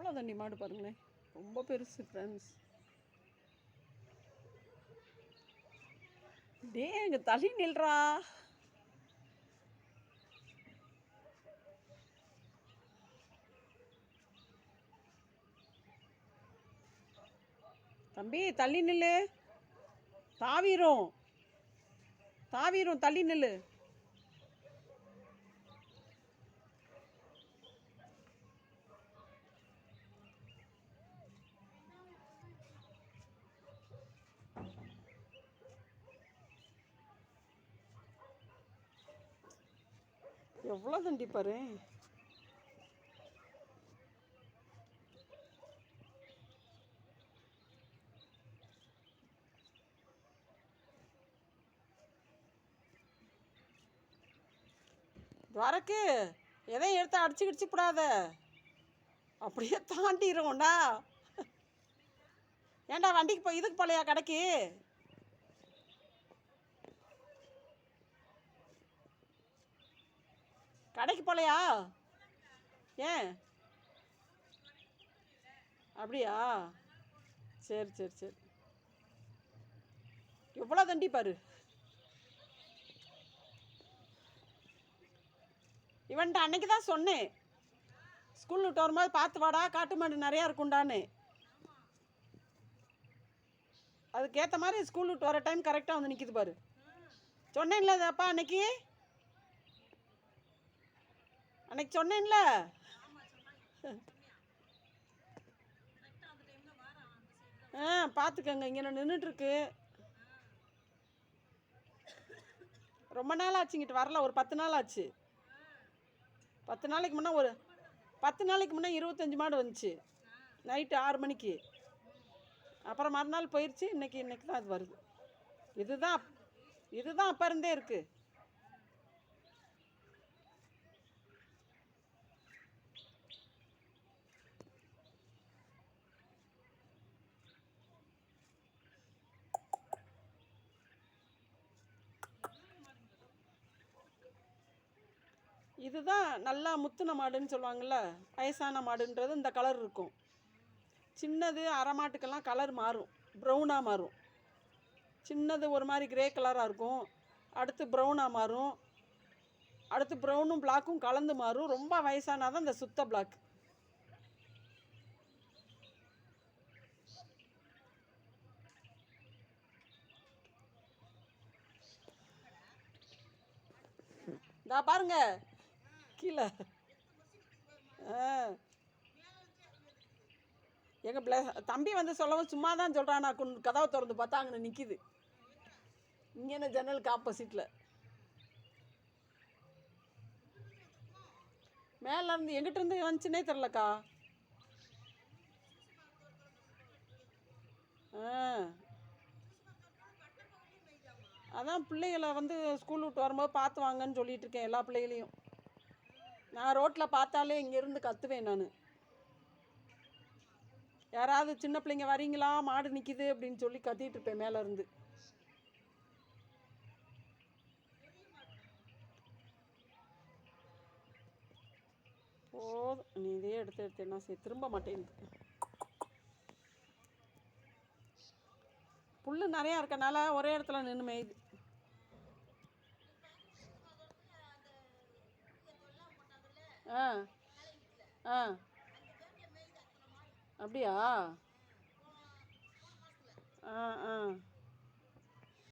எவ்வளோ தண்ணி மாடு பாருங்களேன், ரொம்ப பெருசு ஃப்ரெண்ட்ஸ். டே எங்க தள்ளி நில்றா. தம்பி தள்ளி நில்லு, தாவீரும் தாவீரும், தள்ளி நில்லு. எவ்வளோ தண்டி பாரு. துவரக்கு எதையும் எடுத்து அடிச்சு கிடிச்சு விடாத, அப்படியே தாண்டிடுவோம்டா. ஏன்டா வண்டிக்கு போய் இதுக்கு போலையா கடைக்கு? கடைக்கு போலையா? ஏன் அப்படியா? சரி சரி சரி. எவ்வளோ தண்டி பாரு. இவன்ட்ட அன்னைக்கு தான் சொன்னேன், ஸ்கூல் விட்டு வரும்போது பார்த்து வாடா, காட்டு மாடு நிறையா இருக்குண்டான்னு. அதுக்கேற்ற மாதிரி ஸ்கூல் விட்டு வர டைம் கரெக்டாக வந்து நிற்கிது பாரு. சொன்னேன்ல அப்பா அன்னைக்கு சொன்னேன்ல. பார்த்துக்கங்க, இங்கே நின்றுட்டுருக்கு. ரொம்ப நாள் ஆச்சு இங்கிட்டு வரல, ஒரு 10 நாள் ஆச்சு. 10 நாளைக்கு முன்னே 10 நாளைக்கு முன்னே 25 மாடு வந்துச்சு நைட்டு 6 மணிக்கு. அப்புறம் மறுநாள் போயிடுச்சு. இன்னைக்கு தான் அது வருது. இதுதான் அப்போ இருந்தே இருக்கு. இதுதான் நல்லா முத்துன மாடுன்னு சொல்லுவாங்கள்ல, வயசான மாடுன்றது இந்த கலர் இருக்கும். சின்னது அரை மாட்டுக்கெல்லாம் கலர் மாறும், ப்ரௌனாக மாறும். சின்னது ஒரு மாதிரி கிரே கலராக இருக்கும், அடுத்து ப்ரௌனாக மாறும், அடுத்து ப்ரௌனும் பிளாக்கும் கலந்து மாறும். ரொம்ப வயசானாதான் இந்த சுத்த பிளாக். இதா பாருங்க கீழே. எங்கள் தம்பி வந்து சொல்லவும் சும்மா தான் சொல்கிறான். நான் கதவை திறந்து பார்த்தா அங்கே நிற்கிது, இங்கே ஜன்னலுக்கு ஆப்போசிட்டில். மேலேருந்து எங்கிட்டேருந்து வந்துச்சுன்னே தெரிலக்கா. அதான் பிள்ளைகளை வந்து ஸ்கூல் விட்டு வரும்போது பார்த்து வாங்கன்னு சொல்லிட்டு இருக்கேன், எல்லா பிள்ளைகளையும். நான் ரோட்டில் பார்த்தாலே இங்கேருந்து கத்துவேன் நான். யாராவது சின்ன பிள்ளைங்க வரீங்களா, மாடு நிற்கிது அப்படின்னு சொல்லி கத்திட்டு இருப்பேன் மேலேருந்து. போதும், நீ இதே எடுத்து என்ன செய்ய, திரும்ப மாட்டேங்குது. புல் நிறையா இருக்கனால ஒரே இடத்துல நின்று மேயுது. அப்படியா?